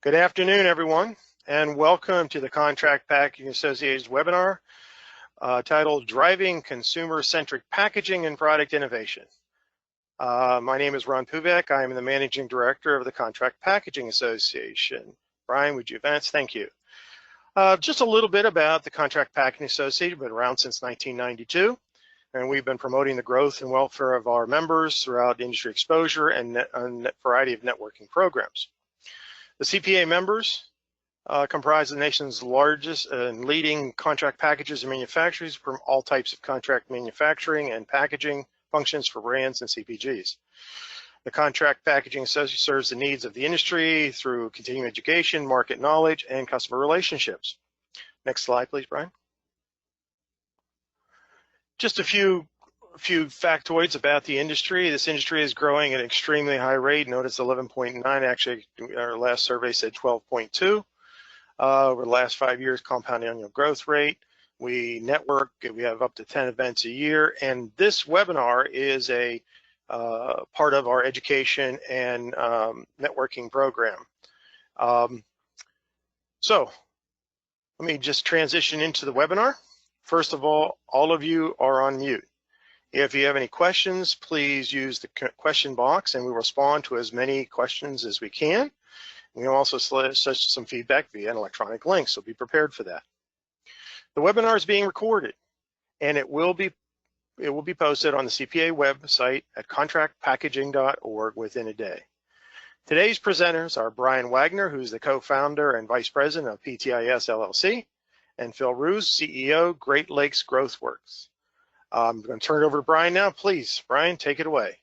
Good afternoon, everyone, and welcome to the Contract Packaging Association's webinar titled Driving Consumer-Centric Packaging and Product Innovation. My name is Ron Puvek. I am the Managing Director of the Contract Packaging Association. Brian, would you advance? Thank you. Just a little bit about the Contract Packaging Association. We've been around since 1992, and we've been promoting the growth and welfare of our members throughout industry exposure and a variety of networking programs. The CPA members comprise the nation's largest and leading contract packagers and manufacturers from all types of contract manufacturing and packaging functions for brands and CPGs. The Contract Packaging Association serves the needs of the industry through continuing education, market knowledge, and customer relationships. Next slide, please, Brian. Just a few factoids about the industry. This industry is growing at an extremely high rate. Notice 11.9, actually our last survey said 12.2. Over the last 5 years, compound annual growth rate. We network, we have up to 10 events a year, and this webinar is a part of our education and networking program. So let me just transition into the webinar. First of all of you are on mute. If you have any questions, please use the question box and we will respond to as many questions as we can. We also such some feedback via an electronic link, so be prepared for that. The webinar is being recorded and it will be posted on the CPA website at contractpackaging.org within a day. Today's presenters are Brian Wagner, who's the co-founder and vice president of PTIS LLC, and Phil Roos, CEO, Great Lakes GrowthWorks. I'm going to turn it over to Brian now. Please, Brian, take it away.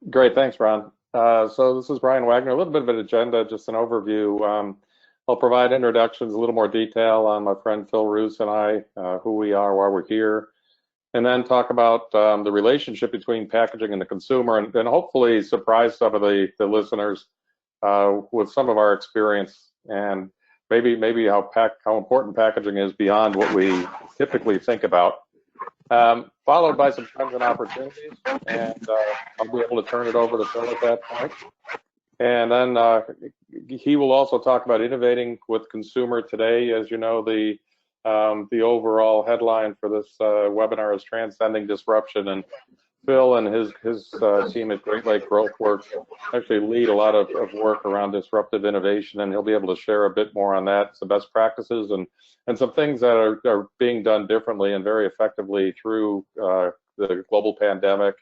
Great, thanks, Ron. So this is Brian Wagner. A little bit of an agenda, just an overview. I'll provide introductions, a little more detail on my friend Phil Roos and I, who we are, why we're here, and then talk about the relationship between packaging and the consumer, and hopefully surprise some of the listeners with some of our experience and maybe how important packaging is beyond what we typically think about. Followed by some trends and opportunities, and I'll be able to turn it over to Phil at that point. And then he will also talk about innovating with consumer today. As you know, the overall headline for this webinar is Transcending Disruption, and Phil and his team at Great Lakes GrowthWorks actually lead a lot of work around disruptive innovation, and he'll be able to share a bit more on that, some best practices and some things that are being done differently and very effectively through the global pandemic,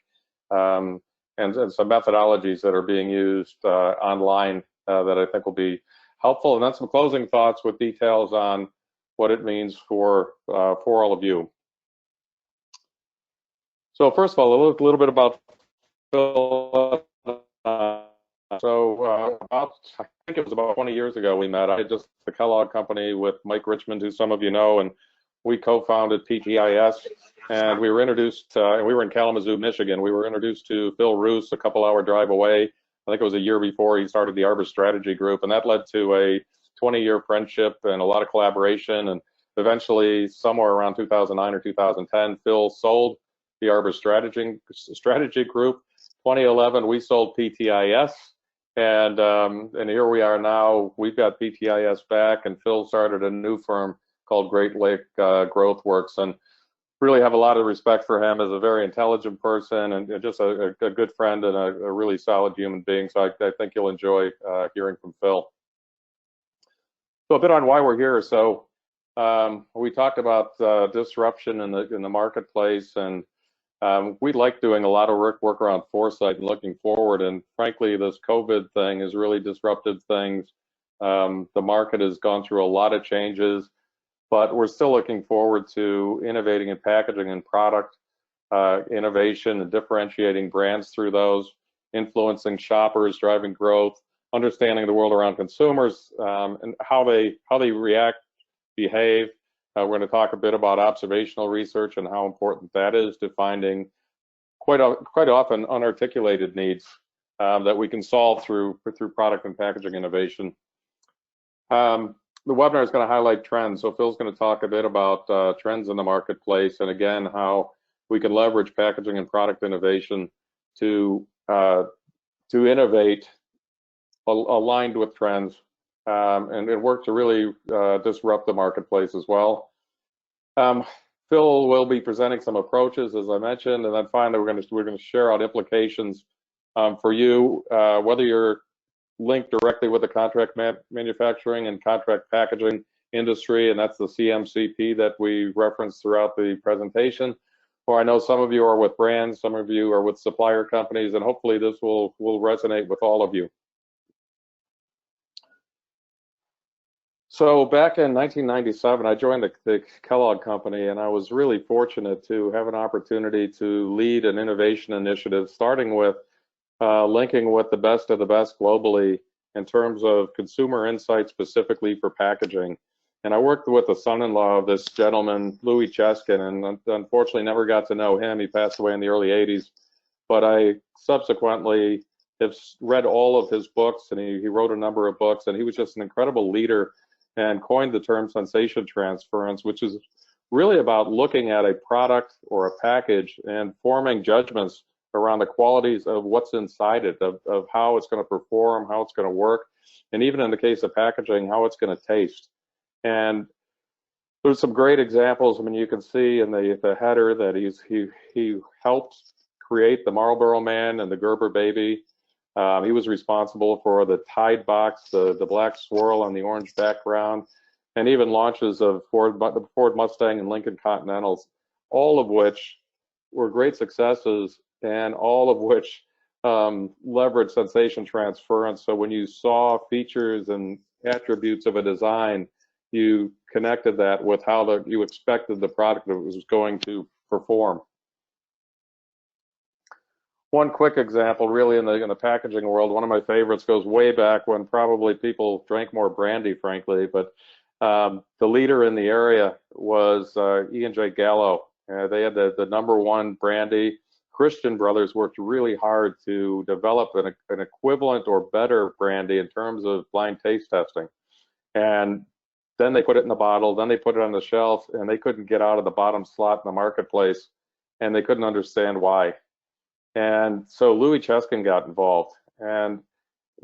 and some methodologies that are being used online that I think will be helpful, and then some closing thoughts with details on what it means for all of you. So first of all, a little bit about Phil. I think it was about 20 years ago we met. I had just the Kellogg company with Mike Richmond, who some of you know, and we co-founded PTIS, and we were introduced, we were in Kalamazoo, Michigan. We were introduced to Phil Roos a couple-hour drive away. I think it was a year before he started the Arbor Strategy Group, and that led to a 20-year friendship and a lot of collaboration, and eventually, somewhere around 2009 or 2010, Phil sold the Arbor Strategy Group. 2011, we sold PTIS, and here we are now. We've got PTIS back, and Phil started a new firm called Great Lakes GrowthWorks, and really have a lot of respect for him as a very intelligent person and just a good friend and a really solid human being. So I think you'll enjoy hearing from Phil. So a bit on why we're here. So we talked about disruption in the marketplace, and we like doing a lot of work around foresight and looking forward, and frankly this COVID thing has really disrupted things. The market has gone through a lot of changes, but we're still looking forward to innovating in packaging and product innovation and differentiating brands through those, influencing shoppers, driving growth, understanding the world around consumers and how they react, behave. We're going to talk a bit about observational research and how important that is to finding quite often unarticulated needs that we can solve through product and packaging innovation. The webinar is going to highlight trends. So Phil's going to talk a bit about trends in the marketplace, and again, how we can leverage packaging and product innovation to innovate aligned with trends, and it worked to really disrupt the marketplace as well. Phil will be presenting some approaches, as I mentioned, and then finally we're going to share out implications for you, whether you're linked directly with the contract manufacturing and contract packaging industry, and that's the CMCP that we referenced throughout the presentation. Or I know some of you are with brands, some of you are with supplier companies, and hopefully this will resonate with all of you. So back in 1997, I joined the Kellogg Company, and I was really fortunate to have an opportunity to lead an innovation initiative, starting with linking with the best of the best globally in terms of consumer insight specifically for packaging. And I worked with the son-in-law of this gentleman, Louis Cheskin, and unfortunately never got to know him. He passed away in the early 80s. But I subsequently have read all of his books, and he wrote a number of books, and he was just an incredible leader and coined the term sensation transference, which is really about looking at a product or a package and forming judgments around the qualities of what's inside it, of how it's going to perform, how it's going to work, and even in the case of packaging, how it's going to taste. And there's some great examples. I mean, you can see in the header that he helped create the Marlboro Man and the Gerber Baby. He was responsible for the Tide box, the black swirl on the orange background, and even launches of the Ford Mustang and Lincoln Continentals, all of which were great successes, and all of which leverage sensation transference. So when you saw features and attributes of a design, you connected that with how you expected the product was going to perform. One quick example, really, in the packaging world, one of my favorites goes way back when probably people drank more brandy, frankly, but the leader in the area was E&J Gallo. They had the #1 brandy. Christian Brothers worked really hard to develop an equivalent or better brandy in terms of blind taste testing. And then they put it in the bottle, then they put it on the shelf, and they couldn't get out of the bottom slot in the marketplace, and they couldn't understand why. And so Louis Cheskin got involved, and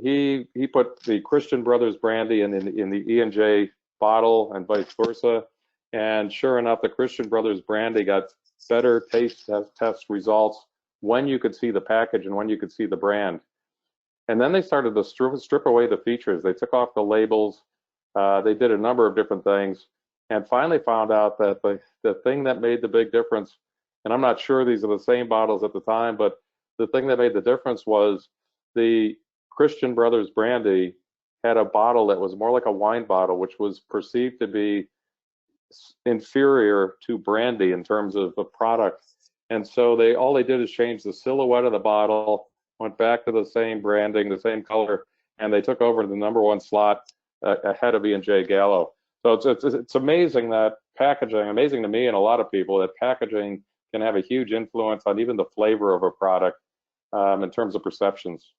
he put the Christian Brothers brandy in the E&J bottle and vice versa. And sure enough, the Christian Brothers brandy got better taste test results when you could see the package and when you could see the brand. And then they started to strip away the features. They took off the labels. They did a number of different things, and finally found out that the thing that made the big difference, and I'm not sure these are the same bottles at the time, but the thing that made the difference was the Christian Brothers brandy had a bottle that was more like a wine bottle, which was perceived to be inferior to brandy in terms of the product. And so all they did is change the silhouette of the bottle, went back to the same branding, the same color, and they took over the #1 slot ahead of E&J Gallo. So it's amazing that packaging, amazing to me and a lot of people, that packaging can have a huge influence on even the flavor of a product in terms of perceptions.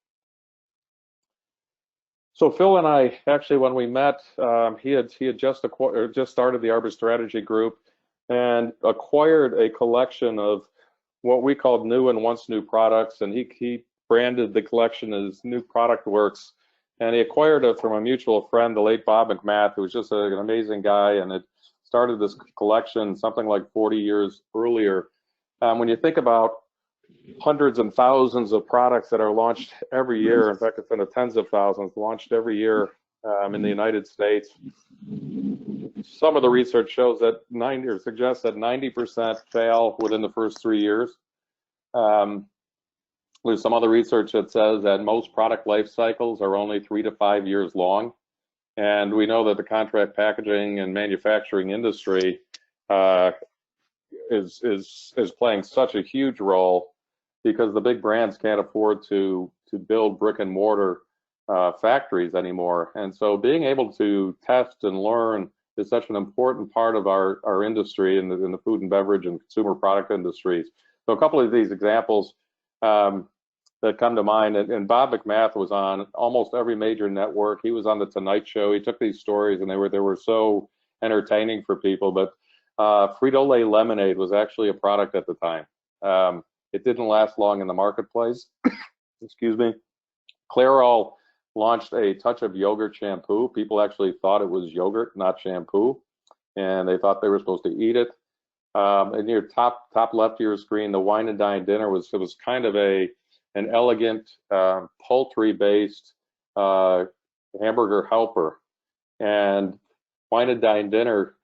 So Phil and I, actually, when we met, he had just started the Arbor Strategy Group and acquired a collection of what we called new and once new products, and he branded the collection as New Product Works. And he acquired it from a mutual friend, the late Bob McMath, who was just an amazing guy, and it started this collection something like 40 years earlier. When you think about hundreds and thousands of products that are launched every year, in fact, it's in the tens of thousands launched every year in the United States, some of the research shows that suggests that 90% fail within the first 3 years. There's some other research that says that most product life cycles are only 3 to 5 years long. And we know that the contract packaging and manufacturing industry is playing such a huge role because the big brands can't afford to build brick and mortar factories anymore. And so being able to test and learn is such an important part of our industry in the food and beverage and consumer product industries. So a couple of these examples that come to mind, and Bob McMath was on almost every major network. He was on the Tonight Show. He took these stories, and they were so entertaining for people. But Frito-Lay lemonade was actually a product at the time. It didn't last long in the marketplace. Excuse me. Clairol launched a touch of yogurt shampoo. People actually thought it was yogurt, not shampoo, and they thought they were supposed to eat it. In your top left of your screen, the Wine and Dine dinner was kind of an elegant poultry-based hamburger helper. And Wine and Dine dinner,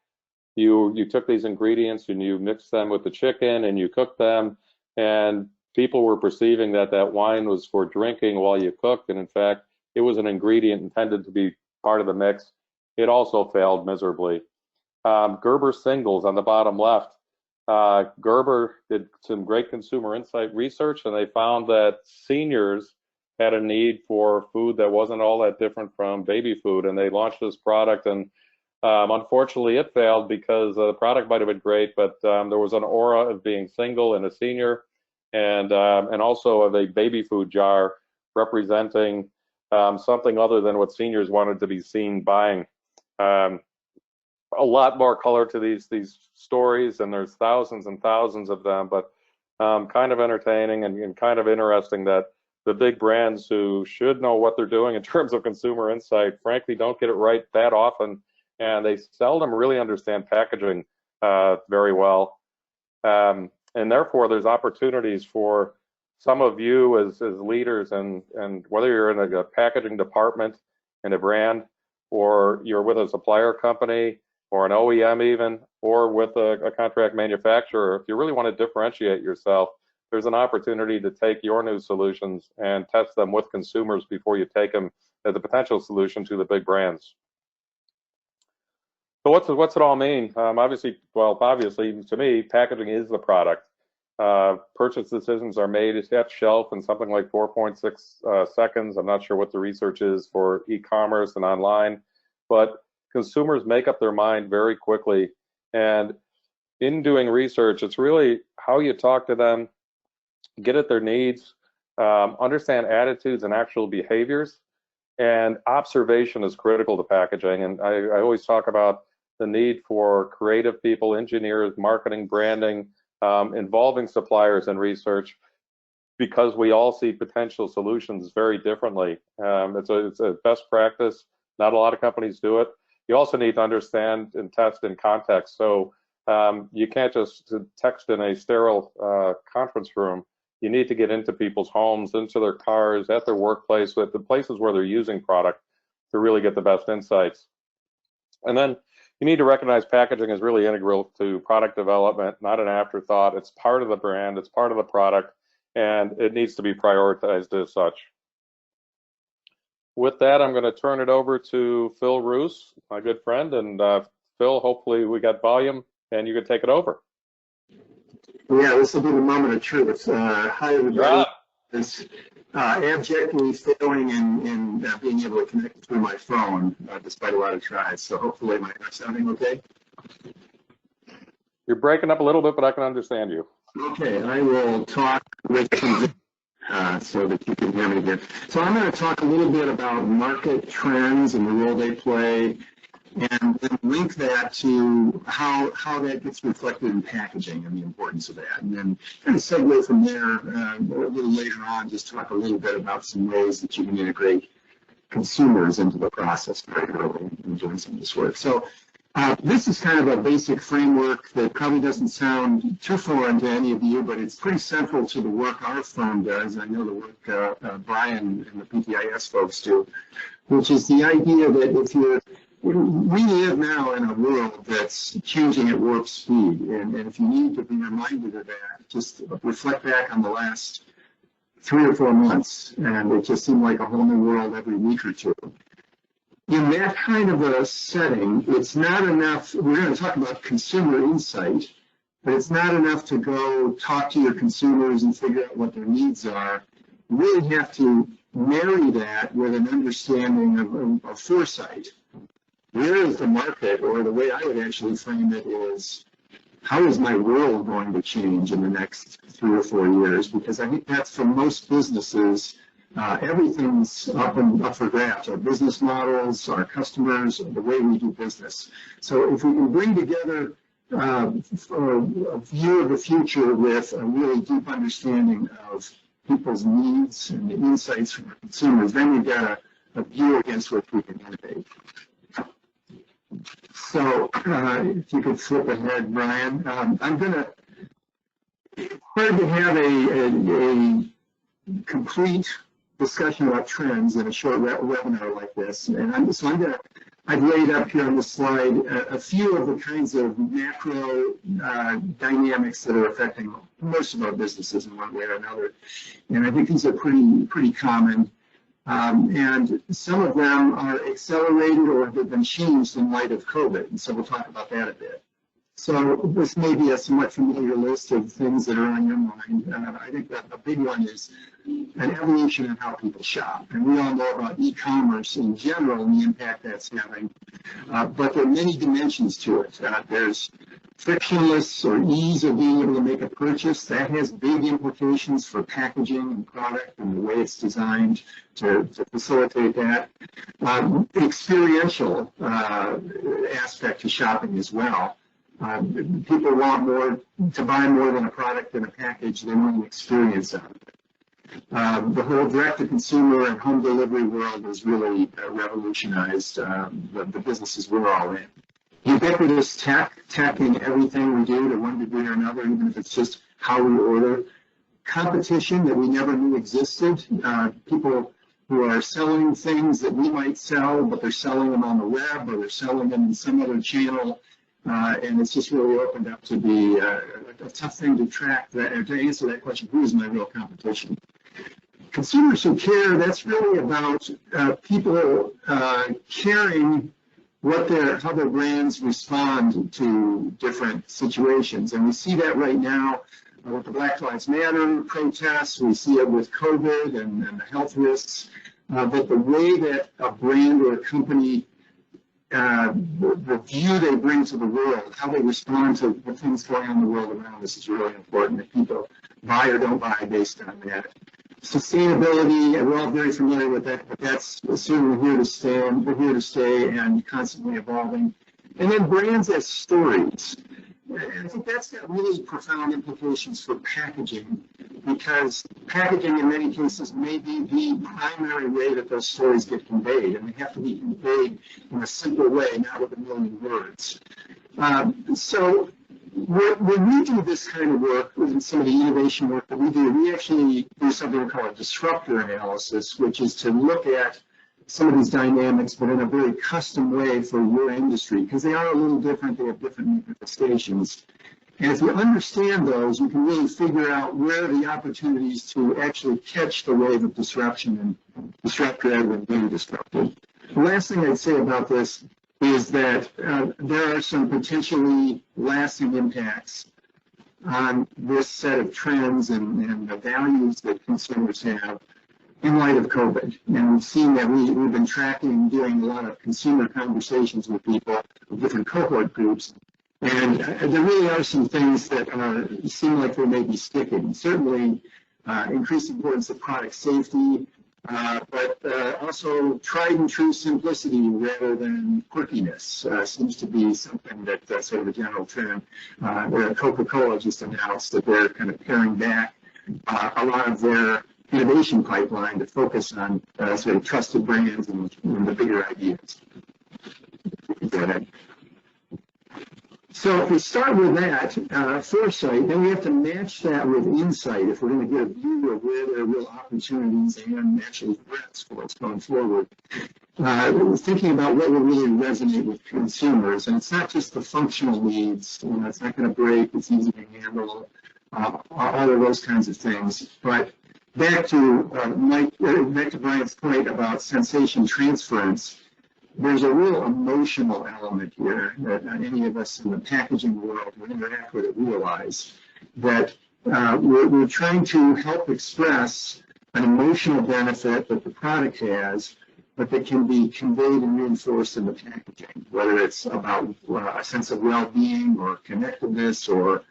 you took these ingredients and you mixed them with the chicken and you cooked them, and people were perceiving that that wine was for drinking while you cooked, and in fact, it was an ingredient intended to be part of the mix. It also failed miserably. Gerber Singles on the bottom left. Gerber did some great consumer insight research, and they found that seniors had a need for food that wasn't all that different from baby food, and they launched this product, and unfortunately it failed because the product might have been great, but there was an aura of being single and a senior, and also of a baby food jar representing something other than what seniors wanted to be seen buying. A lot more color to these stories, and there's thousands and thousands of them, but kind of entertaining and kind of interesting that the big brands who should know what they're doing in terms of consumer insight, frankly, don't get it right that often, and they seldom really understand packaging very well. And therefore, there's opportunities for some of you as leaders, and whether you're in a packaging department in a brand, or you're with a supplier company, or an OEM even, or with a contract manufacturer, if you really want to differentiate yourself, there's an opportunity to take your new solutions and test them with consumers before you take them as a potential solution to the big brands. So what's it all mean? Obviously to me, packaging is the product. Purchase decisions are made at shelf in something like 4.6 seconds. I'm not sure what the research is for e-commerce and online, but consumers make up their mind very quickly. And in doing research, it's really how you talk to them, get at their needs, understand attitudes and actual behaviors, and observation is critical to packaging. And I always talk about the need for creative people, engineers, marketing, branding, involving suppliers in research, because we all see potential solutions very differently. It's a best practice. Not a lot of companies do it. You also need to understand and test in context. So you can't just text in a sterile conference room. You need to get into people's homes, into their cars, at their workplace, with the places where they're using product to really get the best insights. And then you need to recognize packaging is really integral to product development, not an afterthought. It's part of the brand, it's part of the product, and it needs to be prioritized as such. With that, I'm going to turn it over to Phil Roos, my good friend. And Phil, hopefully we got volume and you can take it over. Yeah, this will be the moment of truth. Hi, everybody. It's abjectly failing in being able to connect through my phone, despite a lot of tries. So hopefully, am I sounding okay? You're breaking up a little bit, but I can understand you. Okay, I will talk with so that you can hear me here. So I'm going to talk a little bit about market trends and the role they play, and then link that to how that gets reflected in packaging and the importance of that. And then kind of segue from there a little later on, just talk a little bit about some ways that you can integrate consumers into the process very early in doing some of this work. So this is kind of a basic framework that probably doesn't sound too foreign to any of you, but it's pretty central to the work our firm does. I know the work Brian and the PTIS folks do, which is the idea that if you're we live now in a world that's changing at warp speed, and if you need to be reminded of that, just reflect back on the last 3 or 4 months, and it just seemed like a whole new world every week or two. In that kind of a setting, it's not enough. We're going to talk about consumer insight, but it's not enough to go talk to your consumers and figure out what their needs are. You really have to marry that with an understanding of foresight. Where is the market, or the way I would actually frame it is, how is my world going to change in the next 3 or 4 years? Because I think that's for most businesses, everything's up for grabs. Our business models, our customers, the way we do business. So if we can bring together a view of the future with a really deep understanding of people's needs and the insights from our consumers, then we've got a view against which we can innovate. So if you could flip ahead, Brian, it's hard to have a complete discussion about trends in a short webinar like this. And I've laid up here on the slide a few of the kinds of macro dynamics that are affecting most of our businesses in one way or another. And I think these are pretty common. And some of them are accelerated or have been changed in light of COVID. And so we'll talk about that a bit. So this may be a somewhat familiar list of things that are on your mind. I think that a big one is an evolution in how people shop. And we all know about e-commerce in general and the impact that's having. But there are many dimensions to it. There's frictionless or ease of being able to make a purchase. That has big implications for packaging and product and the way it's designed to facilitate that. Experiential aspect to shopping as well. People want to buy more than a product and a package. They want an experience out of it. The whole direct-to-consumer and home delivery world has really revolutionized the businesses we're all in. Ubiquitous tech in everything we do to one degree or another, even if it's just how we order. Competition that we never knew existed. People who are selling things that we might sell, but they're selling them on the web or they're selling them in some other channel. And it's just really opened up to be a tough thing to track that, or to answer that question, who is my real competition? Consumers who care, that's really about people caring how their brands respond to different situations. And we see that right now with the Black Lives Matter protests. We see it with COVID and the health risks. But the way that a brand or a company the view they bring to the world, how they respond to the things going on in the world around us is really important, that people buy or don't buy based on that. Sustainability, we're all very familiar with that, but that's certainly here to stay, and we're here to stay and constantly evolving. And then brands as stories. And I think that's got really profound implications for packaging, because packaging in many cases may be the primary way that those stories get conveyed, and they have to be conveyed in a simple way, not with a million words. So when we do this kind of work, with some of the innovation work that we actually do something called a disruptor analysis, which is to look at some of these dynamics, but in a very custom way for your industry, because they are a little different, they have different manifestations. And if you understand those, you can really figure out where the opportunities to actually catch the wave of disruption and disrupt rather than being disrupted. The last thing I'd say about this is that there are some potentially lasting impacts on this set of trends and the values that consumers have in light of COVID. And we've seen that we've been tracking and doing a lot of consumer conversations with people of different cohort groups. And there really are some things that seem like they may be sticking. Certainly increased importance of product safety, but also tried and true simplicity rather than quirkiness seems to be something that sort of a general trend. Coca-Cola just announced that they're kind of paring back a lot of their innovation pipeline to focus on sort of trusted brands and the bigger ideas. Go ahead. So if we start with that, foresight, then we have to match that with insight if we're going to get a view of where there are real opportunities and actually threats for us going forward. Thinking about what will really resonate with consumers, and it's not just the functional needs, it's not going to break, it's easy to handle, all of those kinds of things. But back to Brian's point about sensation transference, there's a real emotional element here that any of us in the packaging world who interact with it realize that we're trying to help express an emotional benefit that the product has, but that can be conveyed and reinforced in the packaging, whether it's about a sense of well-being or connectedness or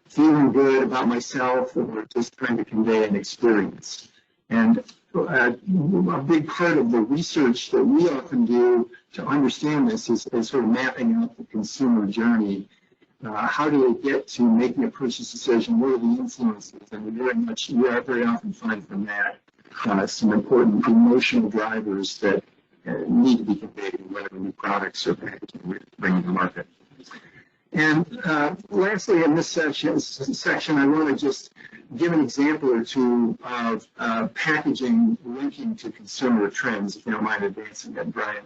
feeling good about myself, or just trying to convey an experience. And a big part of the research that we often do to understand this is sort of mapping out the consumer journey. How do they get to making a purchase decision? What are the influences? And we very often find from that some important emotional drivers that need to be conveyed in whatever new products or packaging we're bringing to market. And lastly, in this section, I want to just give an example or two of packaging linking to consumer trends, if you don't mind advancing that, Brian.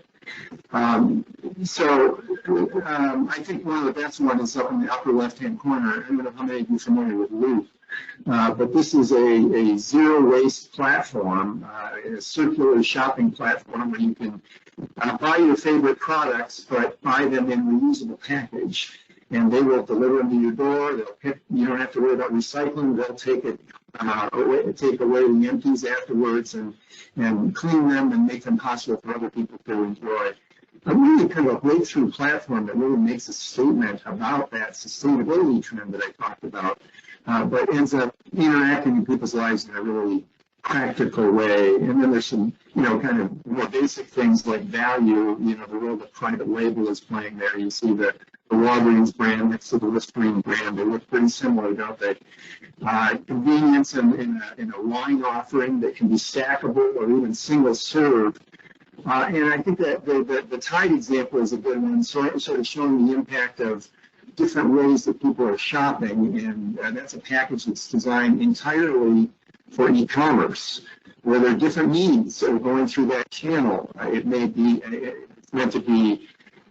I think one of the best ones is up in the upper left-hand corner. I don't know how many of you are familiar with Loop, but this is a zero-waste platform, a circular shopping platform where you can buy your favorite products, but buy them in reusable package. And they will deliver them to your door. They'll pick, you don't have to worry about recycling. They'll take it, take away the empties afterwards and clean them and make them possible for other people to enjoy. A really kind of a breakthrough platform that really makes a statement about that sustainability trend that I talked about, but ends up interacting in people's lives in a really practical way. And then there's some, kind of more basic things like value, the role that private label is playing there. You see the Walgreens brand next to the Listerine brand. They look pretty similar, don't they? Convenience in a wine offering that can be stackable or even single serve. And I think that the Tide example is a good one, sort of showing the impact of different ways that people are shopping. And that's a package that's designed entirely for e-commerce, where there are different needs that are going through that channel. It may be it's meant to be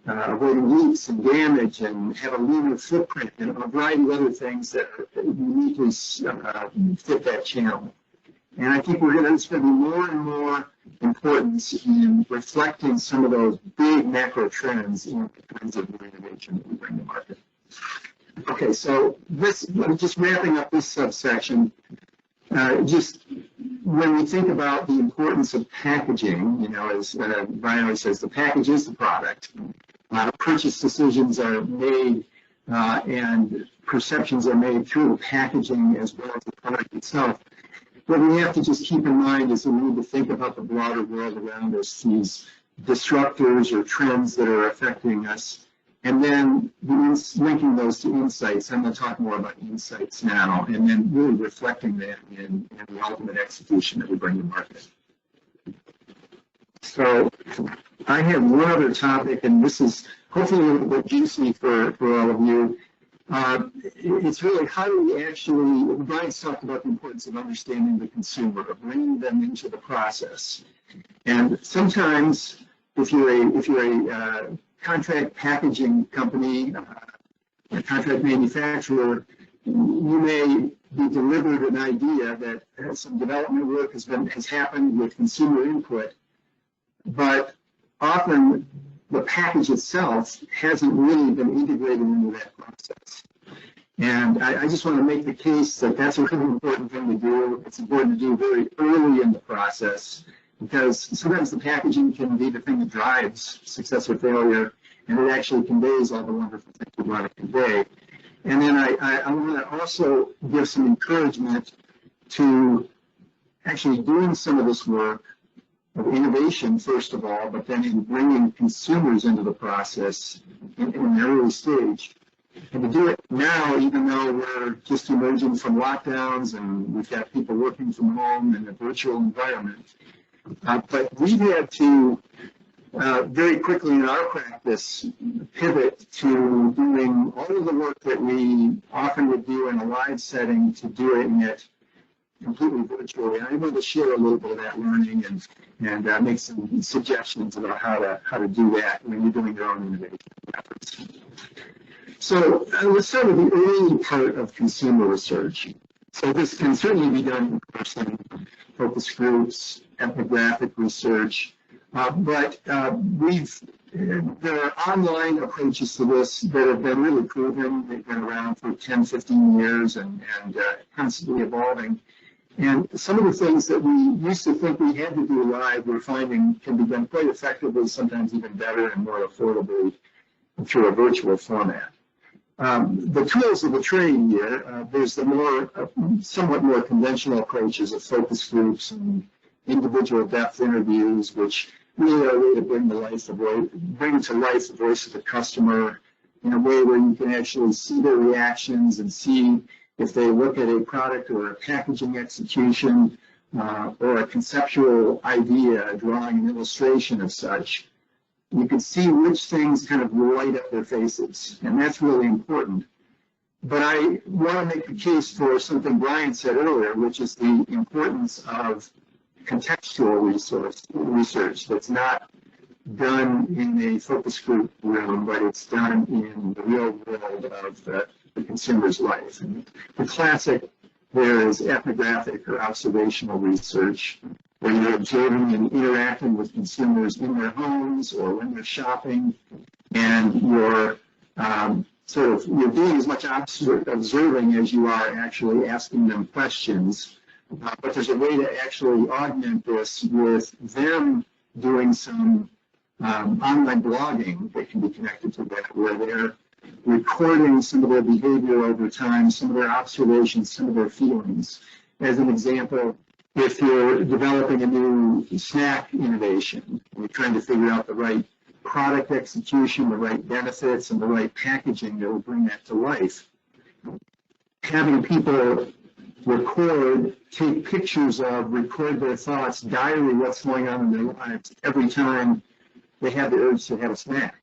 avoiding leaks and damage and have a leaner footprint and a variety of other things that uniquely fit that channel. And I think there's going to be more and more importance in reflecting some of those big macro trends in the kinds of innovation that we bring to market. Okay, so just wrapping up this subsection, just when we think about the importance of packaging, as Brian always says, the package is the product. Purchase decisions are made and perceptions are made through the packaging as well as the product itself. What we have to just keep in mind is that we need to think about the broader world around us, these disruptors or trends that are affecting us, and then linking those to insights. I'm going to talk more about insights now, and then really reflecting that in the ultimate execution that we bring to market. So I have one other topic, and this is hopefully a little bit juicy for all of you. It's really how do we actually, Brian's talked about the importance of understanding the consumer, of bringing them into the process. And sometimes if you're a contract packaging company, a contract manufacturer, you may be delivered an idea that some development work has happened with consumer input, but often the package itself hasn't really been integrated into that process. And I just want to make the case that that's a really important thing to do. It's important to do very early in the process, because sometimes the packaging can be the thing that drives success or failure, and it actually conveys all the wonderful things we want to convey. And then I want to also give some encouragement to actually doing some of this work of innovation, first of all, but then in bringing consumers into the process in an early stage. And to do it now, even though we're just emerging from lockdowns and we've got people working from home in a virtual environment, but we've had to very quickly in our practice pivot to doing all of the work that we often would do in a live setting to doing it completely virtually. And I want to share a little bit of that learning and make some suggestions about how to do that when you're doing your own innovation efforts. So let's start with the early part of consumer research. So this can certainly be done in person, focus groups, ethnographic research, but there are online approaches to this that have been really proven. They've been around for 10, 15 years and constantly evolving. And some of the things that we used to think we had to do live, we're finding can be done quite effectively, sometimes even better and more affordably through a virtual format. The tools of the trade here, there's the somewhat more conventional approaches of focus groups and individual depth interviews, which really are a way to bring to life the voice of the customer in a way where you can actually see their reactions and see if they look at a product or a packaging execution or a conceptual idea, drawing an illustration of such, you can see which things kind of light up their faces, and that's really important. But I want to make the case for something Brian said earlier, which is the importance of contextual research that's not done in a focus group room, but it's done in the real world of the consumer's life. And the classic there is ethnographic or observational research, where you're observing and interacting with consumers in their homes or when they're shopping, and you're you're doing as much observing as you are actually asking them questions. But there's a way to actually augment this with them doing some online blogging that can be connected to that, where they're recording some of their behavior over time, some of their observations, some of their feelings. As an example, if you're developing a new snack innovation, you're trying to figure out the right product execution, the right benefits, and the right packaging that will bring that to life, having people record, take pictures of, record their thoughts, diary what's going on in their lives every time they have the urge to have a snack.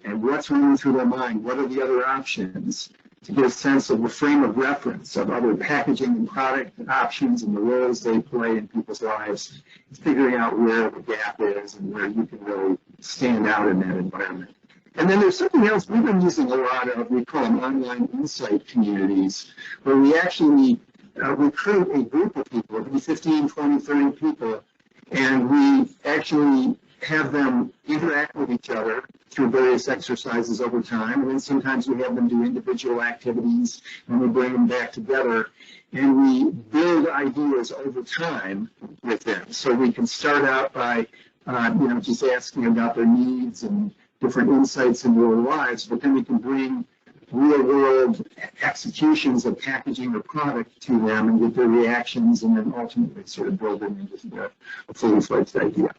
And what's running through their mind? What are the other options? To get a sense of the frame of reference of other packaging and product options and the roles they play in people's lives, figuring out where the gap is and where you can really stand out in that environment. And then there's something else we've been using a lot of, we call them online insight communities, where we actually recruit a group of people, it could be 15, 20, 30 people, and we actually have them interact with each other through various exercises over time. And then sometimes we have them do individual activities and we bring them back together and we build ideas over time with them. So we can start out by, just asking about their needs and different insights into their lives, but then we can bring real world executions of packaging or product to them and get their reactions and then ultimately sort of build them into a fully fledged idea.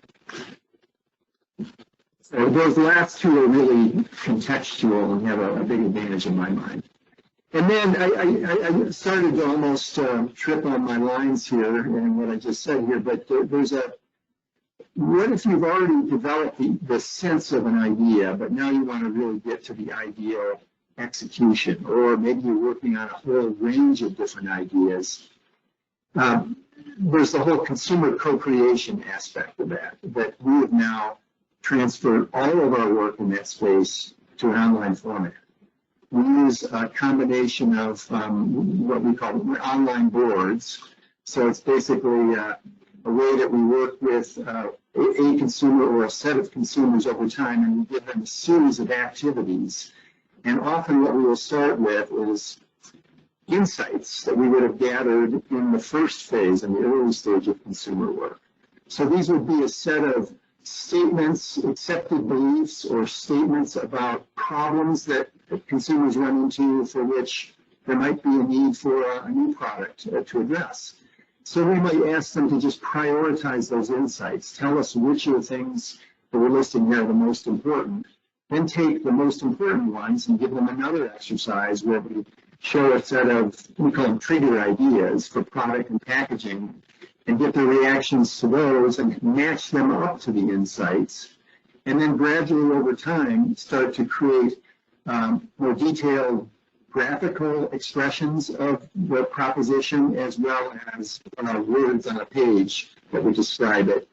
So those last two are really contextual and have a big advantage in my mind. And then I started to almost trip on my lines here and what I just said here, but there's what if you've already developed the sense of an idea, but now you want to really get to the ideal execution, or maybe you're working on a whole range of different ideas. There's the whole consumer co-creation aspect of that we have now transferred all of our work in that space to an online format. We use a combination of what we call online boards. So it's basically a way that we work with a consumer or a set of consumers over time, and we give them a series of activities. And often what we will start with is insights that we would have gathered in the first phase, in the early stage of consumer work. So these would be a set of statements, accepted beliefs, or statements about problems that consumers run into for which there might be a need for a new product to address. So we might ask them to just prioritize those insights, tell us which of the things that we're listing here are the most important, then take the most important ones and give them another exercise where we show a set of, we call them trigger ideas for product and packaging, and get their reactions to those and match them up to the insights, and then gradually over time start to create more detailed graphical expressions of the proposition as well as words on a page that would describe it.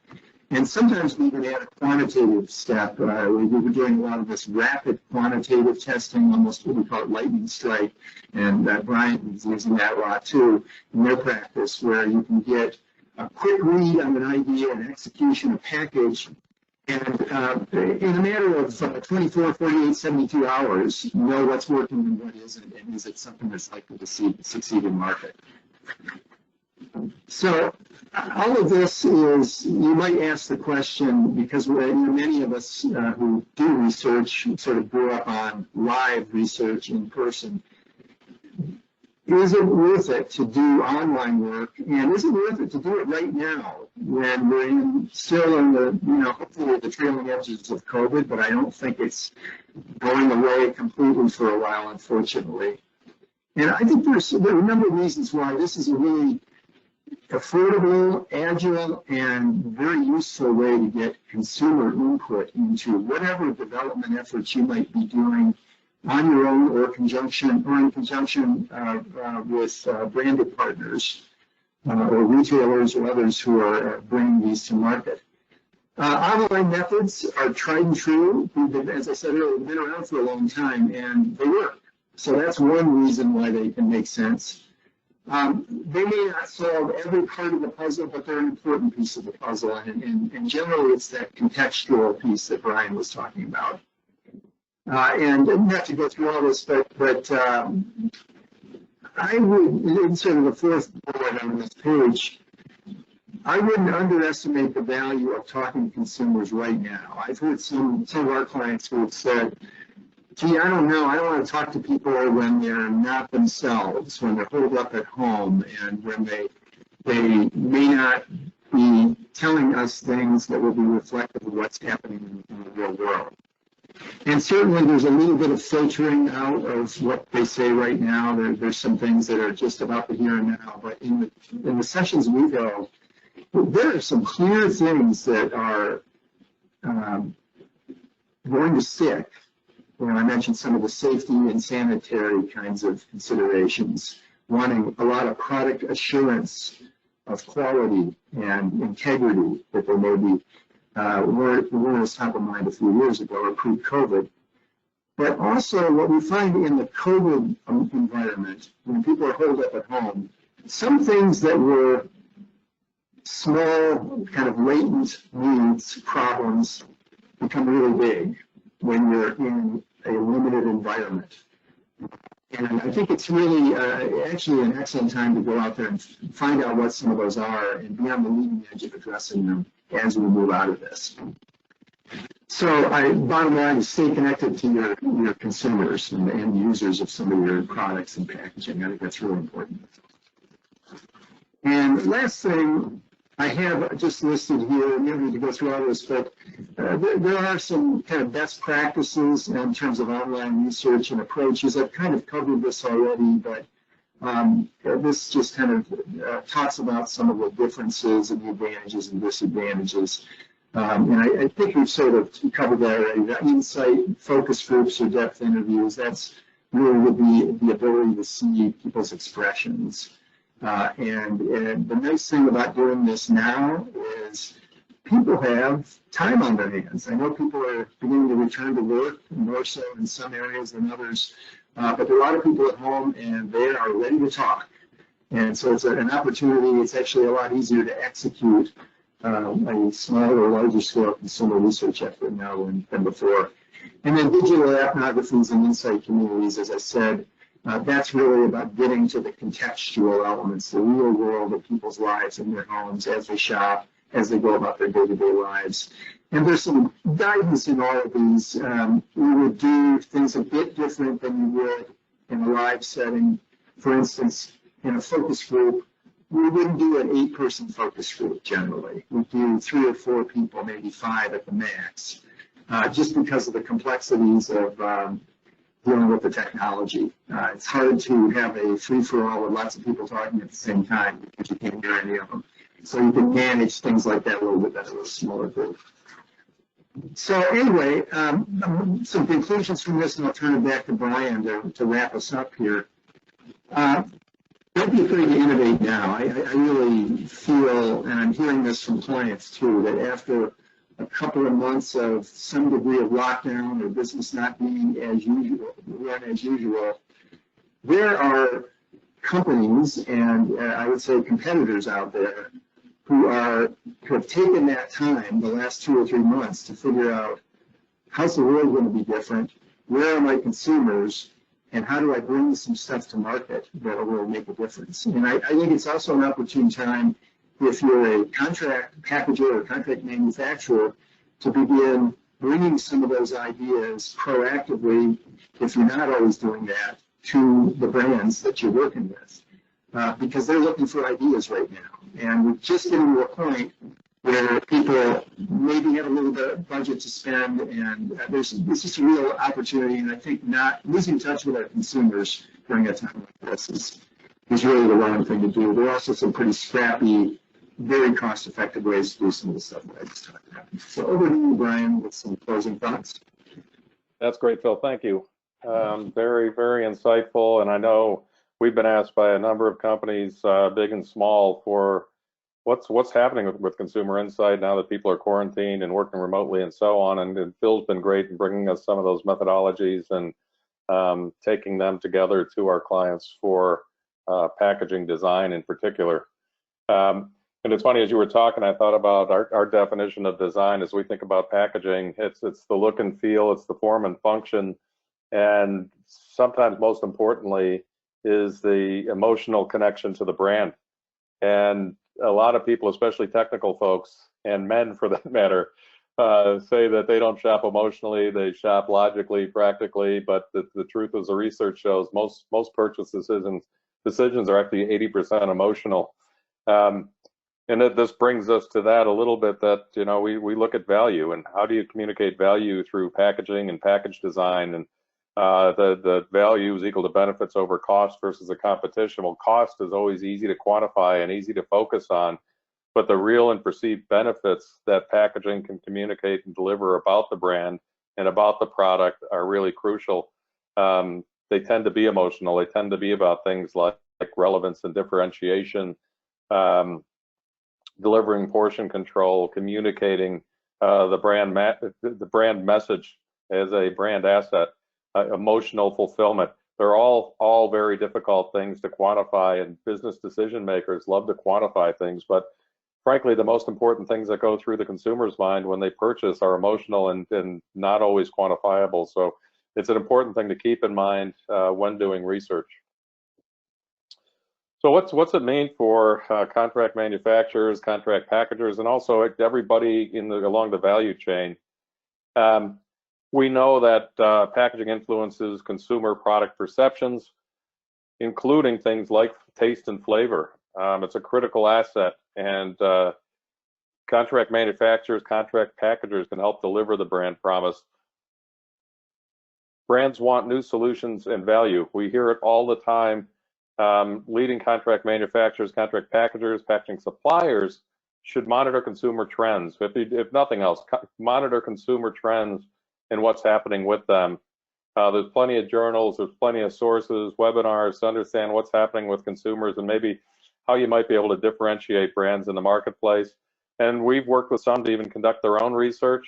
And sometimes we even add a quantitative step. We were doing a lot of this rapid quantitative testing, almost what we call it lightning strike, and Brian is using that a lot too in their practice, where you can get a quick read on an idea and execution, a package, and in a matter of 24, 48, 72 hours, know what's working and what isn't, and is it something that's likely to succeed in market. So all of this is, you might ask the question, because many of us who do research sort of grew up on live research in person. Is it worth it to do online work, and is it worth it to do it right now when we're still in the, hopefully the trailing edges of COVID, but I don't think it's going away completely for a while, unfortunately. And I think there are a number of reasons why this is a really affordable, agile, and very useful way to get consumer input into whatever development efforts you might be doing on your own or in conjunction with branded partners or retailers or others who are bringing these to market. Online methods are tried and true. As I said earlier, they've been around for a long time and they work. So that's one reason why they can make sense. They may not solve every part of the puzzle, but they're an important piece of the puzzle. And generally, it's that contextual piece that Brian was talking about. And not to go through all this, but I would, in sort of the fourth bullet on this page, I wouldn't underestimate the value of talking to consumers right now. I've heard some of our clients who have said, gee, I don't know, I don't want to talk to people when they're not themselves, when they're holed up at home, and when they may not be telling us things that will be reflective of what's happening in the real world. And certainly there's a little bit of filtering out of what they say right now. There's some things that are just about the here and now, but in the sessions we've held, there are some clear things that are going to stick. I mentioned some of the safety and sanitary kinds of considerations, wanting a lot of product assurance of quality and integrity that they maybe weren't as top of mind a few years ago or pre-COVID. But also what we find in the COVID environment, when people are holed up at home, some things that were small, kind of latent needs, problems, become really big when you're in a limited environment. And I think it's really actually an excellent time to go out there and find out what some of those are and be on the leading edge of addressing them as we move out of this. So bottom line is stay connected to your consumers and the end users of some of your products and packaging. I think that's really important. And last thing I have just listed here, and you don't need to go through all this, but there are some kind of best practices in terms of online research and approaches. I've kind of covered this already, but this just kind of talks about some of the differences and the advantages and disadvantages. And I think we've sort of covered that already. That insight, focus groups, or depth interviews, that's really would be the ability to see people's expressions. And the nice thing about doing this now is people have time on their hands. I know people are beginning to return to work, more so in some areas than others, but there are a lot of people at home and they are ready to talk. And so it's an opportunity. It's actually a lot easier to execute a smaller or larger scale consumer research effort now than before. And then digital ethnographies and insight communities, as I said, that's really about getting to the contextual elements, the real world of people's lives in their homes as they shop, as they go about their day-to-day lives. And there's some guidance in all of these. We would do things a bit different than you would in a live setting. For instance, in a focus group, we wouldn't do an 8-person focus group generally. We'd do 3 or 4 people, maybe 5 at the max, just because of the complexities of dealing with the technology. It's hard to have a free-for-all with lots of people talking at the same time because you can't hear any of them. So you can manage things like that a little bit better with a smaller group. So anyway, some conclusions from this, and I'll turn it back to Brian to wrap us up here. Don't be afraid to innovate now. I really feel, and I'm hearing this from clients too, that after a couple of months of some degree of lockdown or business not being as usual, there are companies and I would say competitors out there who have taken that time, the last 2 or 3 months, to figure out how's the world going to be different, where are my consumers, and how do I bring some stuff to market that will make a difference. And I think it's also an opportune time, if you're a contract packager or contract manufacturer, to begin bringing some of those ideas proactively, if you're not always doing that, to the brands that you're working with, because they're looking for ideas right now. And we're just getting to a point where people maybe have a little bit of budget to spend, and it's just a real opportunity. And I think not losing touch with our consumers during a time like this is really the wrong thing to do. There are also some pretty scrappy, very cost-effective ways to do some of the stuff that I just talked about. So over to you, Brian, with some closing thoughts. That's great, Phil. Thank you. Very, very insightful. And I know we've been asked by a number of companies, big and small, for what's happening with consumer insight now that people are quarantined and working remotely and so on. And Phil's been great in bringing us some of those methodologies and taking them together to our clients for packaging design in particular. And it's funny, as you were talking, I thought about our definition of design as we think about packaging. It's the look and feel, it's the form and function, and sometimes most importantly is the emotional connection to the brand. And a lot of people, especially technical folks, and men for that matter, say that they don't shop emotionally, they shop logically, practically, but the truth is the research shows most purchase decisions are actually 80% emotional. And this brings us to that a little bit, that, you know, we look at value and how do you communicate value through packaging and package design, and the value is equal to benefits over cost versus the competition. Well, cost is always easy to quantify and easy to focus on, but the real and perceived benefits that packaging can communicate and deliver about the brand and about the product are really crucial. They tend to be emotional. They tend to be about things like relevance and differentiation, delivering portion control, communicating the brand message as a brand asset, emotional fulfillment. They're all very difficult things to quantify, and business decision makers love to quantify things, but frankly, the most important things that go through the consumer's mind when they purchase are emotional and not always quantifiable. So it's an important thing to keep in mind when doing research. So what's it mean for contract manufacturers, contract packagers, and also everybody along the value chain? We know that packaging influences consumer product perceptions, including things like taste and flavor. It's a critical asset, and contract manufacturers, contract packagers can help deliver the brand promise. Brands want new solutions and value. We hear it all the time. Leading contract manufacturers, contract packagers, packaging suppliers should monitor consumer trends. If nothing else, monitor consumer trends and what's happening with them. There's plenty of journals, there's plenty of sources, webinars to understand what's happening with consumers and maybe how you might be able to differentiate brands in the marketplace. And we've worked with some to even conduct their own research.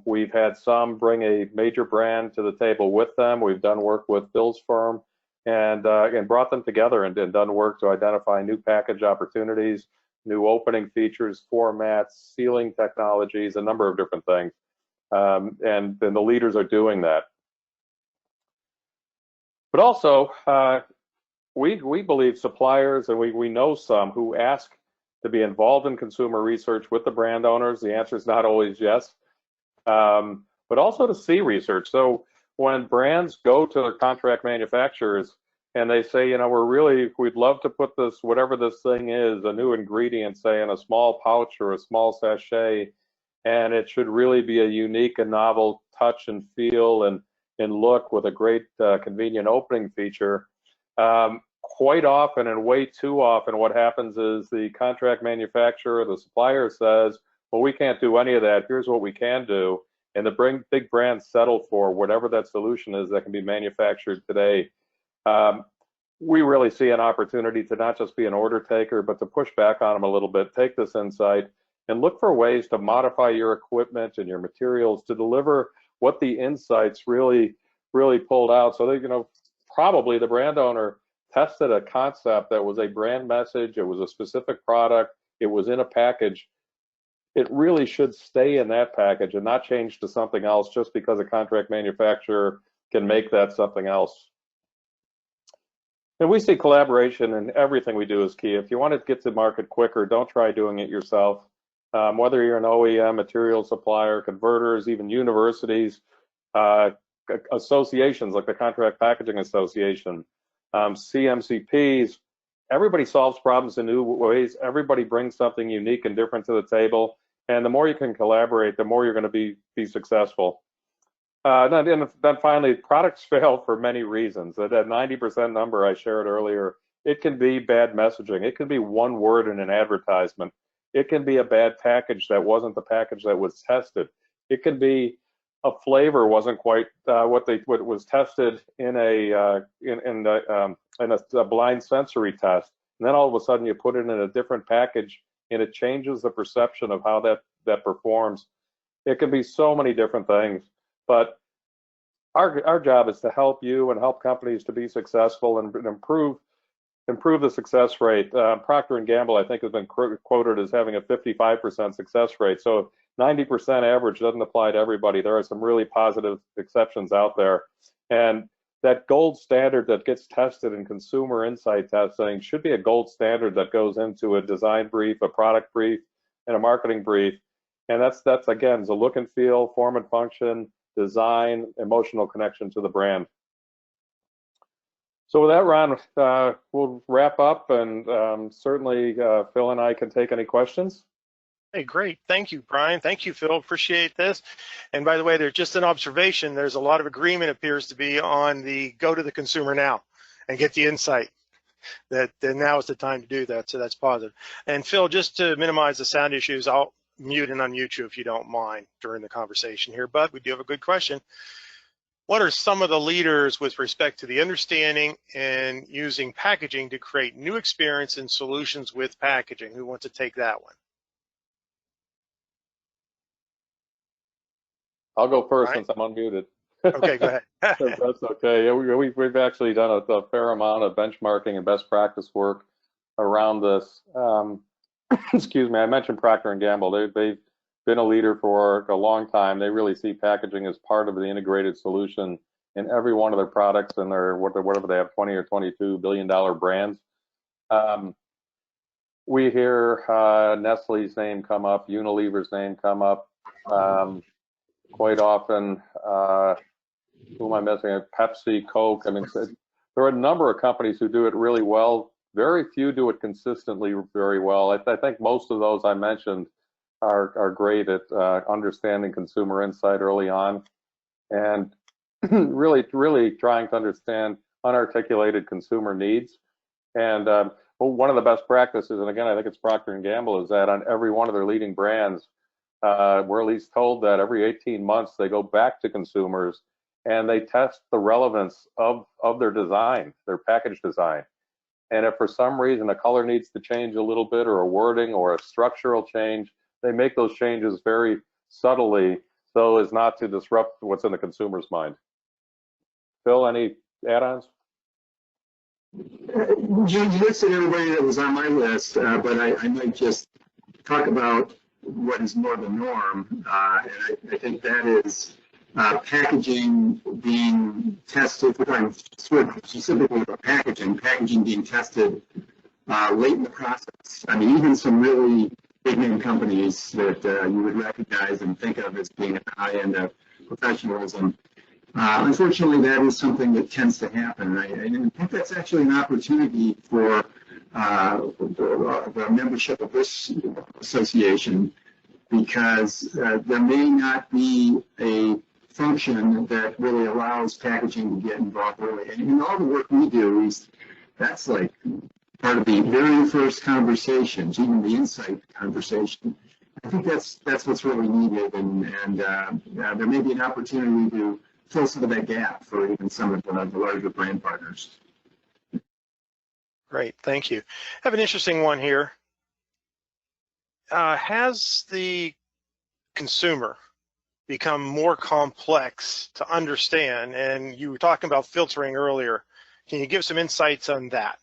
We've had some bring a major brand to the table with them. We've done work with Phil's firm and brought them together and done work to identify new package opportunities, new opening features, formats, sealing technologies, a number of different things. And the leaders are doing that. But also, we believe suppliers, and we know some who ask to be involved in consumer research with the brand owners. The answer is not always yes, but also to see research. So when brands go to their contract manufacturers and they say, you know, we'd love to put this, whatever this thing is, a new ingredient, say in a small pouch or a small sachet, and it should really be a unique and novel touch and feel and look with a great convenient opening feature. Quite often, and way too often, what happens is the contract manufacturer, the supplier says, well, we can't do any of that. Here's what we can do. And the big brands settle for whatever that solution is that can be manufactured today. We really see an opportunity to not just be an order taker, but to push back on them a little bit, take this insight, and look for ways to modify your equipment and your materials to deliver what the insights really pulled out. So that, you know, probably the brand owner tested a concept that was a brand message, it was a specific product, it was in a package. It really should stay in that package and not change to something else just because a contract manufacturer can make that something else. And we see collaboration in everything we do is key. If you want to get to market quicker, don't try doing it yourself. Whether you're an OEM, material supplier, converters, even universities, associations like the Contract Packaging Association, CMCPs, everybody solves problems in new ways. Everybody brings something unique and different to the table. And the more you can collaborate, the more you're going to be successful. Then finally, products fail for many reasons. That 90% number I shared earlier It can be bad messaging. It can be one word in an advertisement. It can be a bad package that wasn't the package that was tested. It can be a flavor wasn't quite what was tested in a blind sensory test, and then all of a sudden you put it in a different package, and it changes the perception of how that performs. It can be so many different things, but our job is to help you and help companies to be successful and improve the success rate. Procter & Gamble, I think, has been quoted as having a 55% success rate. So 90% average doesn't apply to everybody. There are some really positive exceptions out there. And that gold standard that gets tested in consumer insight testing should be a gold standard that goes into a design brief, a product brief, and a marketing brief. And that's again, the look and feel, form and function, design, emotional connection to the brand. So with that, Ron, we'll wrap up, and certainly Phil and I can take any questions. Hey, great. Thank you, Brian. Thank you, Phil. Appreciate this. And by the way, there's just an observation. There's a lot of agreement appears to be on the go to the consumer now and get the insight. That now is the time to do that. So that's positive. And Phil, just to minimize the sound issues, I'll mute and unmute you if you don't mind during the conversation here. But we do have a good question. What are some of the leaders with respect to the understanding and using packaging to create new experience and solutions with packaging? Who wants to take that one? I'll go first since I'm unmuted. Okay, go ahead. That's okay. Yeah, we've actually done a fair amount of benchmarking and best practice work around this. Excuse me, I mentioned Procter & Gamble. They've been a leader for a long time. They really see packaging as part of the integrated solution in every one of their products and their whatever they have, 20 or 22 billion-dollar brands. We hear Nestle's name come up, Unilever's name come up quite often. Who am I missing? Pepsi, Coke. I mean, there are a number of companies who do it really well. Very few do it consistently very well. I think most of those I mentioned are great at understanding consumer insight early on, and really trying to understand unarticulated consumer needs. And one of the best practices, and again, I think it's Procter & Gamble, is that on every one of their leading brands, we're at least told that every 18 months they go back to consumers and they test the relevance of their design, their package design. And if for some reason a color needs to change a little bit, or a wording or a structural change, they make those changes very subtly so as not to disrupt what's in the consumer's mind. Phil, any add-ons? You listed everybody that was on my list, but I might just talk about what is more the norm. And I think that is packaging being tested. We're talking specifically about packaging being tested late in the process. I mean, even some really big name companies that you would recognize and think of as being at the high end of professionalism. Unfortunately, that is something that tends to happen. I think that's actually an opportunity for the membership of this association, because there may not be a function that really allows packaging to get involved early. And in all the work we do, that's like part of the very first conversations, even the insight conversation. I think that's what's really needed, and there may be an opportunity to fill some of that gap for even some of the larger brand partners. Great, thank you. I have an interesting one here. Has the consumer become more complex to understand? And you were talking about filtering earlier. Can you give some insights on that?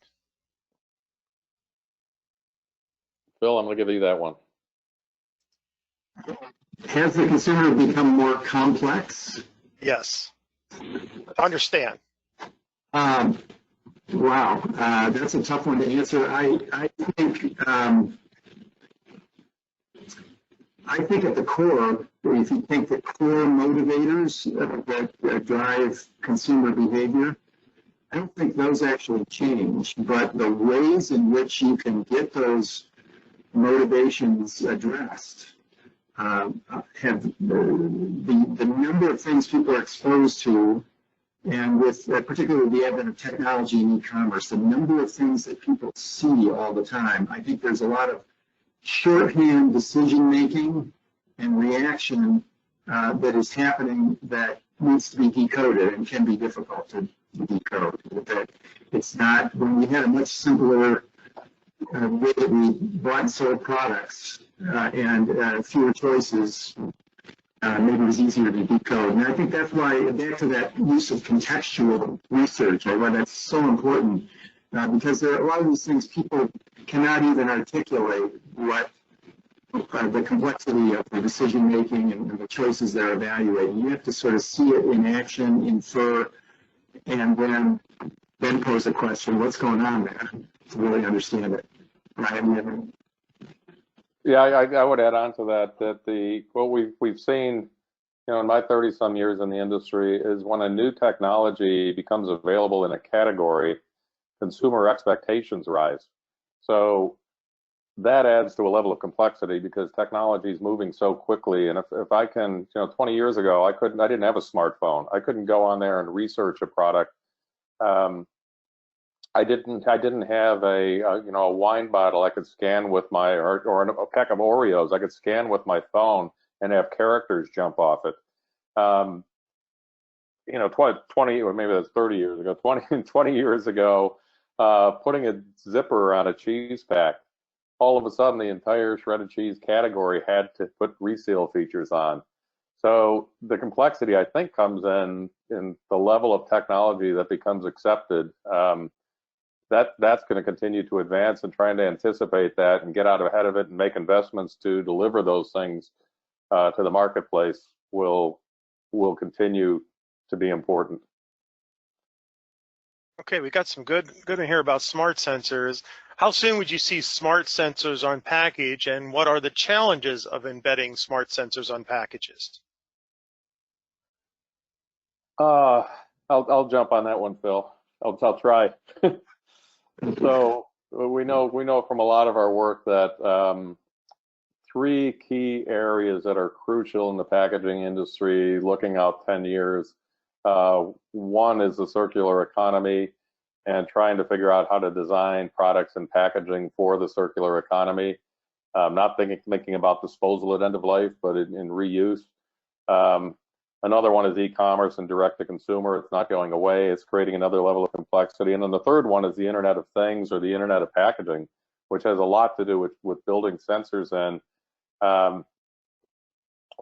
Phil, I'm going to give you that one. Has the consumer become more complex? Yes. Understand. Wow, that's a tough one to answer. I think at the core, if you think the core motivators that drive consumer behavior, I don't think those actually change, but the ways in which you can get those motivations addressed have the number of things people are exposed to And with particularly the advent of technology and e-commerce, the number of things that people see all the time, I think there's a lot of shorthand decision-making and reaction that is happening that needs to be decoded and can be difficult to decode. That it's not, when we had a much simpler way that we bought and sold products and fewer choices, maybe it was easier to decode. And I think that's why, back to that use of contextual research, why that's so important, because there are a lot of these things people cannot even articulate what the complexity of the decision making and the choices they're evaluating. You have to sort of see it in action, infer, and then pose a question: what's going on there, to really understand it. Right? Yeah, I would add on to that what we've seen, in my 30-some years in the industry, is when a new technology becomes available in a category, consumer expectations rise. So that adds to a level of complexity because technology is moving so quickly. And if I can, 20 years ago, I didn't have a smartphone. I couldn't go on there and research a product. I didn't have a wine bottle I could scan with or a pack of Oreos I could scan with my phone and have characters jump off it. 20 or maybe that's 30 years ago, 20 years ago, putting a zipper on a cheese pack, all of a sudden the entire shredded cheese category had to put reseal features on. So the complexity, I think, comes in the level of technology that becomes accepted. That's going to continue to advance, and trying to anticipate that and get out ahead of it and make investments to deliver those things to the marketplace will continue to be important. Okay, we got some good in here about smart sensors. How soon would you see smart sensors on package, and what are the challenges of embedding smart sensors on packages? I'll jump on that one, Phil. I'll try. So we know from a lot of our work that three key areas that are crucial in the packaging industry, looking out 10 years. One is the circular economy and trying to figure out how to design products and packaging for the circular economy. Not thinking about disposal at end of life, but in reuse. Another one is e-commerce and direct to consumer. It's not going away. It's creating another level of complexity. And then the third one is the Internet of Things, or the Internet of Packaging, which has a lot to do with building sensors in.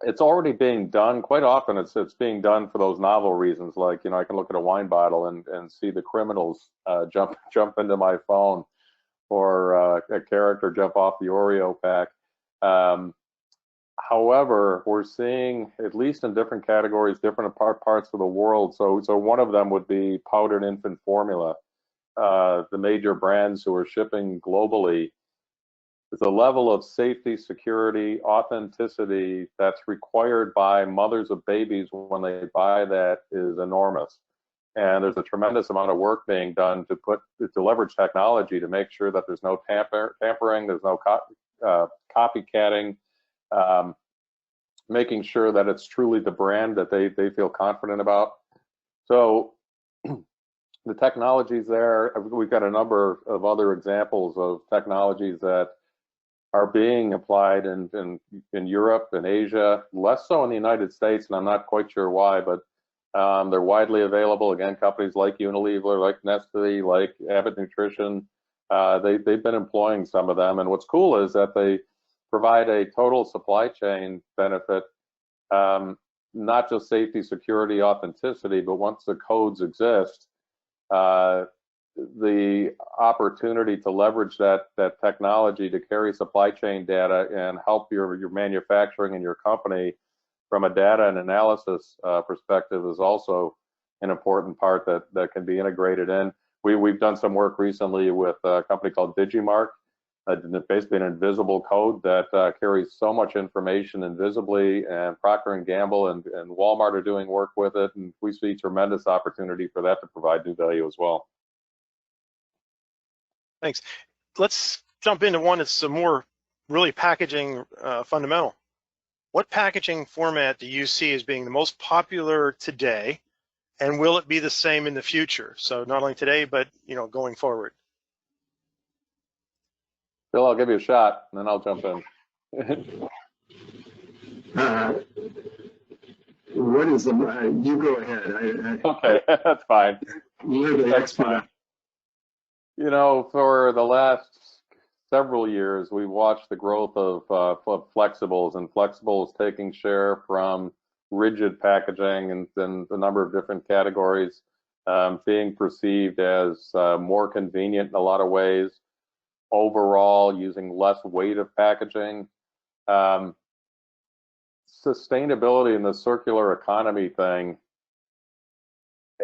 It's already being done. Quite often it's being done for those novel reasons, like, I can look at a wine bottle and see the criminals jump into my phone, or a character jump off the Oreo pack. However, we're seeing, at least in different categories, different parts of the world. So one of them would be powdered infant formula. The major brands who are shipping globally, the level of safety, security, authenticity that's required by mothers of babies when they buy that is enormous. And there's a tremendous amount of work being done to leverage technology to make sure that there's no tampering, there's no copycatting, making sure that it's truly the brand that they feel confident about. So the technologies there, we've got a number of other examples of technologies that are being applied in Europe and Asia, less so in the United States, and I'm not quite sure why, but they're widely available. Again, companies like Unilever, like Nestle, like Abbott Nutrition, they've been employing some of them. And what's cool is that they provide a total supply chain benefit, not just safety, security, authenticity, but once the codes exist, the opportunity to leverage that technology to carry supply chain data and help your manufacturing and your company from a data and analysis perspective is also an important part that can be integrated in. We've done some work recently with a company called Digimark, basically an invisible code that carries so much information invisibly, and Procter & Gamble and Walmart are doing work with it, and we see tremendous opportunity for that to provide new value as well. Thanks. Let's jump into one that's some more really packaging fundamental. What packaging format do you see as being the most popular today, And will it be the same in the future? So not only today, but going forward. Bill, I'll give you a shot, and then I'll jump in. What is the, you go ahead. Okay, that's fine. You're the expert. For the last several years, we've watched the growth of flexibles, and flexibles taking share from rigid packaging and a number of different categories, being perceived as more convenient in a lot of ways, overall using less weight of packaging. Sustainability and the circular economy thing,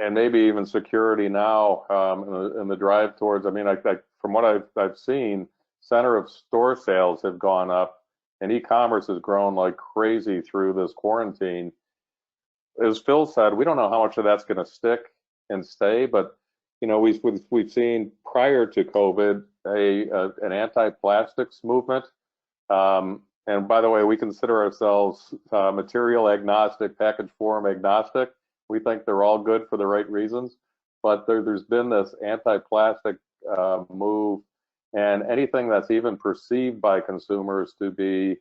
and maybe even security now in the drive towards, from what I've seen, center of store sales have gone up, and e-commerce has grown like crazy through this quarantine. As Phil said, we don't know how much of that's going to stick and stay, but we've seen prior to COVID an anti-plastics movement. And by the way, we consider ourselves material agnostic, package form agnostic. We think they're all good for the right reasons, but there's been this anti-plastic move, and anything that's even perceived by consumers to be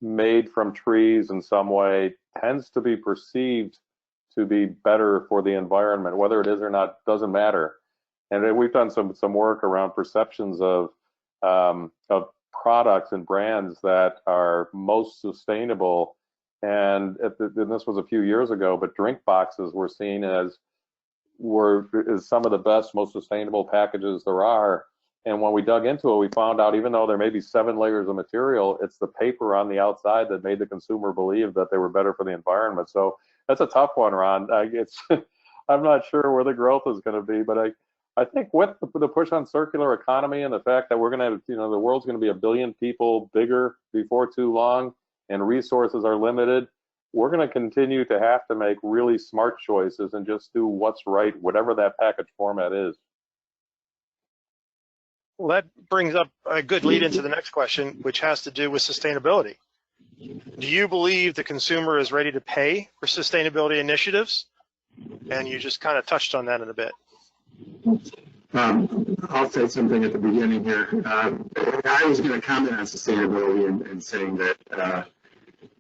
made from trees in some way tends to be perceived to be better for the environment. Whether it is or not doesn't matter. And we've done some work around perceptions of products and brands that are most sustainable. And this was a few years ago, but drink boxes were seen as some of the best, most sustainable packages there are. And when we dug into it, we found out even though there may be 7 layers of material, it's the paper on the outside that made the consumer believe that they were better for the environment. So that's a tough one, Ron. I'm not sure where the growth is going to be, but I think with the push on circular economy and the fact that we're going to have, the world's going to be 1 billion people bigger before too long, and resources are limited, we're going to continue to have to make really smart choices and just do what's right, whatever that package format is. Well, that brings up a good lead into the next question, which has to do with sustainability. Do you believe the consumer is ready to pay for sustainability initiatives? And you just kind of touched on that in a bit. I'll say something at the beginning here. I was going to comment on sustainability and saying that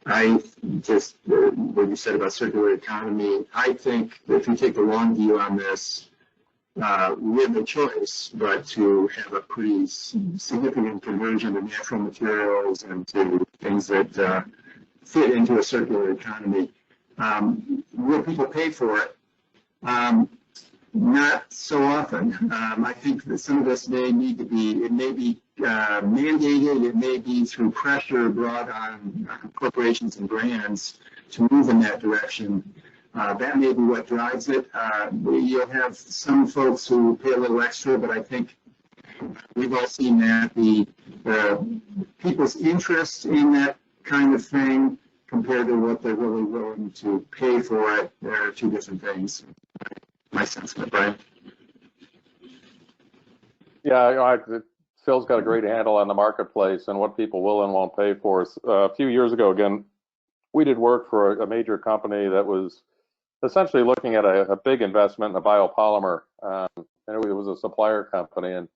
I just, what you said about circular economy, I think that if you take the long view on this, we have no choice but to have a pretty significant conversion to natural materials and to things that fit into a circular economy. Will people pay for it? Not so often. I think that some of this may need to be, it may be mandated, it may be through pressure brought on corporations and brands to move in that direction. That may be what drives it. You'll have some folks who pay a little extra, but I think we've all seen that the people's interest in that kind of thing compared to what they're really willing to pay for it, there are two different things. My sense of it, Brian. Yeah, Phil's got a great handle on the marketplace and what people will and won't pay for. A few years ago, again, we did work for a major company that was essentially looking at a big investment in a biopolymer, and it was a supplier company. And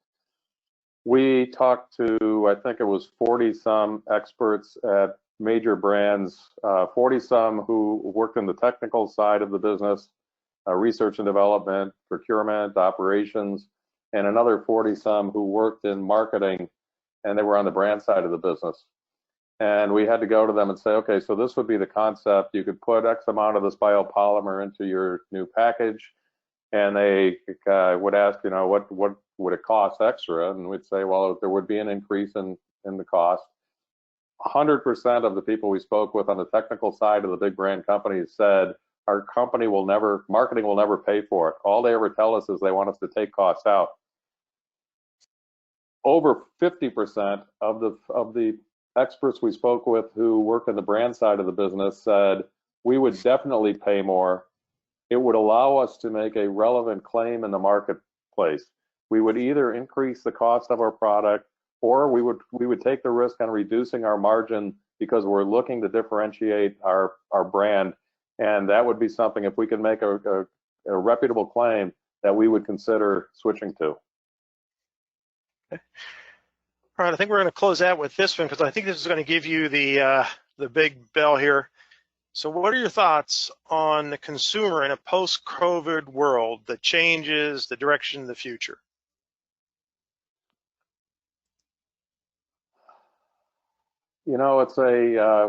we talked to, I think it was 40-some experts at major brands, 40-some who worked in the technical side of the business, research and development, procurement, operations, and another 40-some who worked in marketing, and they were on the brand side of the business. And we had to go to them and say, okay, so this would be the concept. You could put X amount of this biopolymer into your new package, and they would ask, what would it cost extra? And we'd say, well, there would be an increase in the cost. 100% of the people we spoke with on the technical side of the big brand companies said, our company will never, marketing will never pay for it. All they ever tell us is they want us to take costs out. Over 50% of the experts we spoke with who work in the brand side of the business said, we would definitely pay more. It would allow us to make a relevant claim in the marketplace. We would either increase the cost of our product, or we would take the risk on reducing our margin because we're looking to differentiate our brand. And that would be something, if we can make a a reputable claim that we would consider switching to. All right, I think we're going to close out with this one because I think this is going to give you the big bell here. So what are your thoughts on the consumer in a post-COVID world, the changes, the direction of the future? You know, it's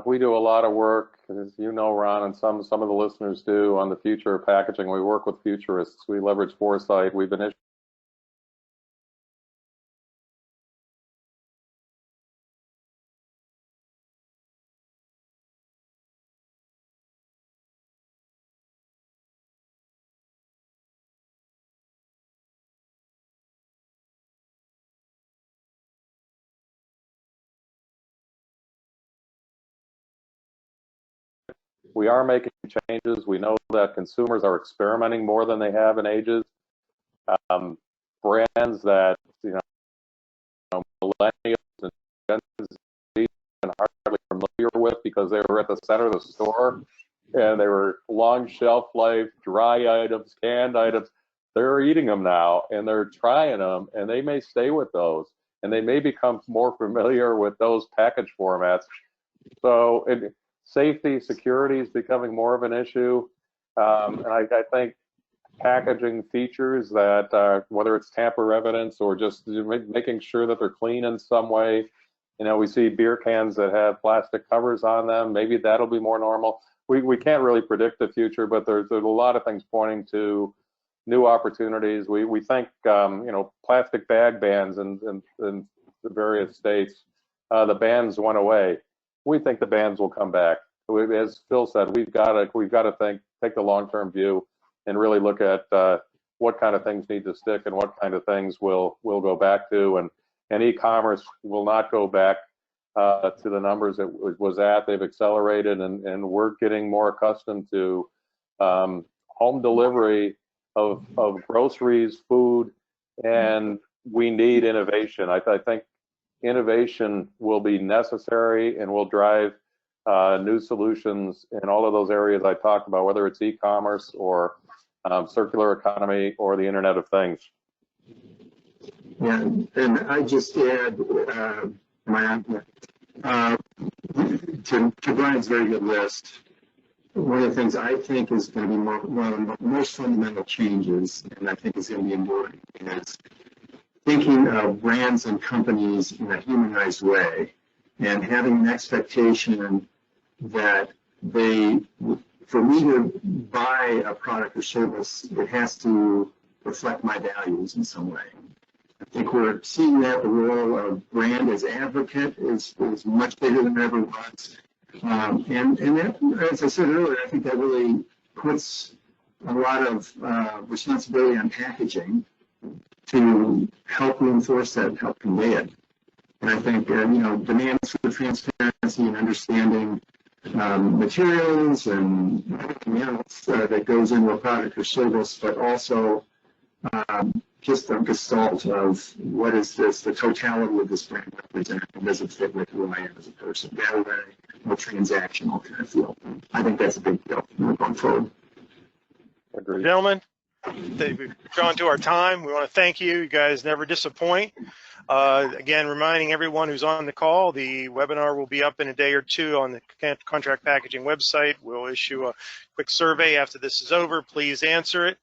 we do a lot of work, as you know, Ron, and some of the listeners do, on the future of packaging. We work with futurists. We leverage foresight. We've been We are making changes. We know that consumers are experimenting more than they have in ages. Brands that, you know, millennials and Gen Z are hardly familiar with because they were at the center of the store and they were long shelf life, dry items, canned items. They're eating them now and they're trying them, and they may stay with those and they may become more familiar with those package formats. So safety, security is becoming more of an issue. And I think packaging features that, whether it's tamper evidence or just making sure that they're clean in some way. You know, we see beer cans that have plastic covers on them. Maybe that'll be more normal. We can't really predict the future, but there's a lot of things pointing to new opportunities. We think, you know, plastic bag bans in the various states, the bans went away. We think the bans will come back. As Phil said, we've got to take the long-term view and really look at what kind of things need to stick and what kind of things we'll go back to. And e-commerce will not go back to the numbers it was at. They've accelerated, and we're getting more accustomed to home delivery of groceries, food, and we need innovation. I think innovation will be necessary and will drive new solutions in all of those areas I talked about, whether it's e-commerce or circular economy or the Internet of Things. Yeah, and I just add to Brian's very good list. One of the things I think is going to be one of the most fundamental changes, and I think is going to be enduring, is thinking of brands and companies in a humanized way and having an expectation that for me to buy a product or service, it has to reflect my values in some way. I think we're seeing that the role of brand as advocate is much bigger than it ever was. And that, as I said earlier, I think that really puts a lot of responsibility on packaging to help reinforce that and help convey it. And I think, you know, demands for transparency and understanding materials and everything else that goes into a product or service, but also just the gestalt of what is this, the totality of this brand representing, and does it fit with who I am as a person, rather than a more transactional kind of feel. I think that's a big deal going forward. Agreed. Gentlemen, we've gone to our time. We want to thank you. You guys never disappoint. Again, reminding everyone who's on the call, the webinar will be up in a day or two on the contract packaging website. We'll issue a quick survey after this is over. Please answer it.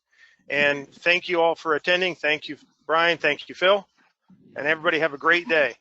And thank you all for attending. Thank you, Brian. Thank you, Phil. And everybody have a great day.